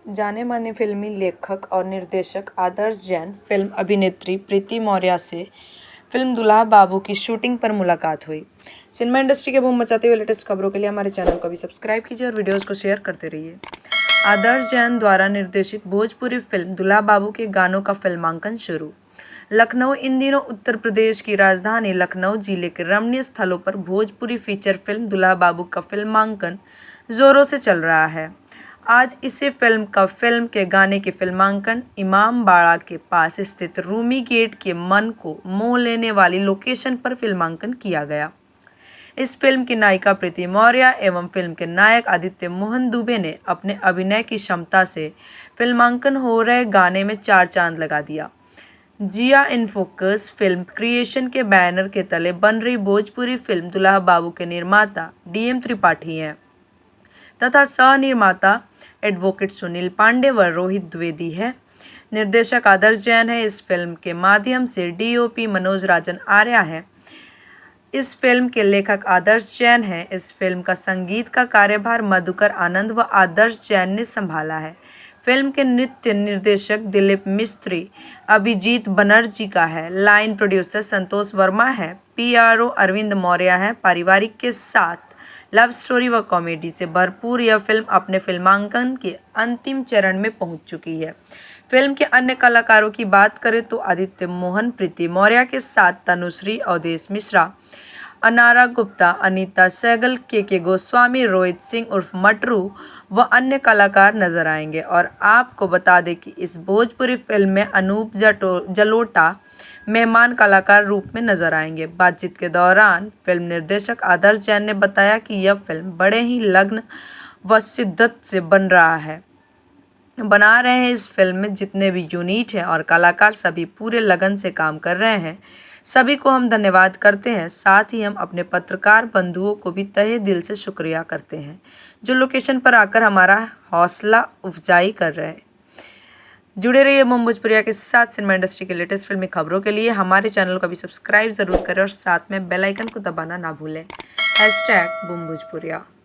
जाने माने फिल्मी लेखक और निर्देशक आदर्श जैन फिल्म अभिनेत्री प्रीति मौर्य से फिल्म दुल्हा बाबू की शूटिंग पर मुलाकात हुई। सिनेमा इंडस्ट्री के बूम मचाते हुए लेटेस्ट खबरों के लिए हमारे चैनल को भी सब्सक्राइब कीजिए और वीडियोस को शेयर करते रहिए। आदर्श जैन द्वारा निर्देशित भोजपुरी फिल्म दुल्हा बाबू के गानों का फिल्मांकन शुरू। लखनऊ इन दिनों उत्तर प्रदेश की राजधानी लखनऊ जिले के रमणीय स्थलों पर भोजपुरी फीचर फिल्म दुल्हा बाबू का फिल्मांकन जोरों से चल रहा है। आज इसी फिल्म के गाने के फिल्मांकन इमामबाड़ा के पास स्थित रूमी गेट के मन को मोह लेने वाली लोकेशन पर फिल्मांकन किया गया। इस फिल्म की नायिका प्रीति मौर्य एवं फिल्म के नायक आदित्य मोहन दुबे ने अपने अभिनय की क्षमता से फिल्मांकन हो रहे गाने में चार चांद लगा दिया। जिया इन फोकस फिल्म क्रिएशन के बैनर के तले बन रही भोजपुरी फिल्म दुल्हा बाबू के निर्माता DM त्रिपाठी हैं तथा सह निर्माता एडवोकेट सुनील पांडे व रोहित द्विवेदी है। निर्देशक आदर्श जैन है। इस फिल्म के माध्यम से DOP मनोज राजन आर्या है। इस फिल्म के लेखक आदर्श जैन हैं। इस फिल्म का संगीत का कार्यभार मधुकर आनंद व आदर्श जैन ने संभाला है। फिल्म के नृत्य निर्देशक दिलीप मिस्त्री अभिजीत बनर्जी का है। लाइन प्रोड्यूसर संतोष वर्मा है। PRO अरविंद मौर्य है। पारिवारिक के साथ लव स्टोरी व कॉमेडी से भरपूर यह फिल्म अपने फिल्मांकन के अंतिम चरण में पहुंच चुकी है। फिल्म के अन्य कलाकारों की बात करें तो आदित्य मोहन प्रीति मौर्य के साथ तनुश्री अवधेश मिश्रा, अनारा गुप्ता, अनीता सहगल, के गोस्वामी, रोहित सिंह उर्फ मटरू व अन्य कलाकार नजर आएंगे। और आपको बता दें कि इस भोजपुरी फिल्म में अनूप जलोटा मेहमान कलाकार रूप में नजर आएंगे। बातचीत के दौरान फिल्म निर्देशक आदर्श जैन ने बताया कि यह फिल्म बड़े ही लगन व शिद्दत से बना रहे हैं। इस फिल्म में जितने भी यूनिट हैं और कलाकार सभी पूरे लगन से काम कर रहे हैं। सभी को हम धन्यवाद करते हैं। साथ ही हम अपने पत्रकार बंधुओं को भी तहे दिल से शुक्रिया करते हैं जो लोकेशन पर आकर हमारा हौसला अफजाई कर रहे हैं। जुड़े रहिए बूम भोजपुरिया के साथ। सिनेमा इंडस्ट्री के लेटेस्ट फिल्मी खबरों के लिए हमारे चैनल को भी सब्सक्राइब जरूर करें और साथ में बेल आइकन को दबाना ना भूलें। #बूम भोजपुरिया।